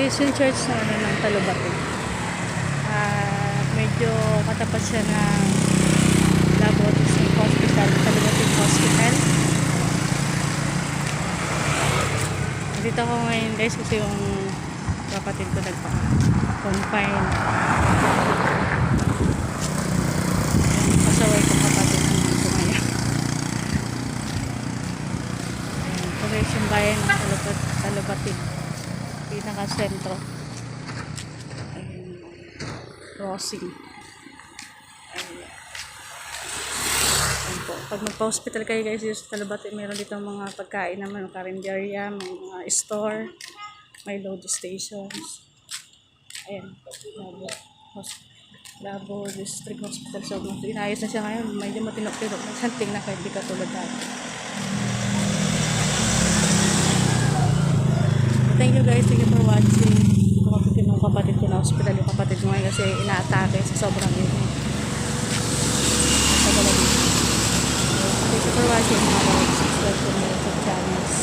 guys yung church na ano ng Talubati. Medyo katapat siya ng Labo District Hospital, Talubati Hospital. Dito ako ngayon guys kasi yung kapatid ko nagpa-confine. Pasaway ko kapatid naman ko ngayon. Ito guys yung bayan ng Talubati. Pinaka-sentro. Crossing. Ayan po. Pag magpa-hospital kayo guys, yung sa Talubati, meron dito mga pagkain naman, karinderya, may mga store, may load stations. Ayan. Labo District Hospital. So, inayos na siya ngayon. Medyo matinok-tinok na siya. Tingnan kayo, di katulad dati. Thank you guys. Thank you for watching. Kapatid ng kapatid ko na hospital. Yung kapatid mo ngayon kasi ina-atake sa sobrang init. Thank you for watching. Subscribe to my YouTube channels.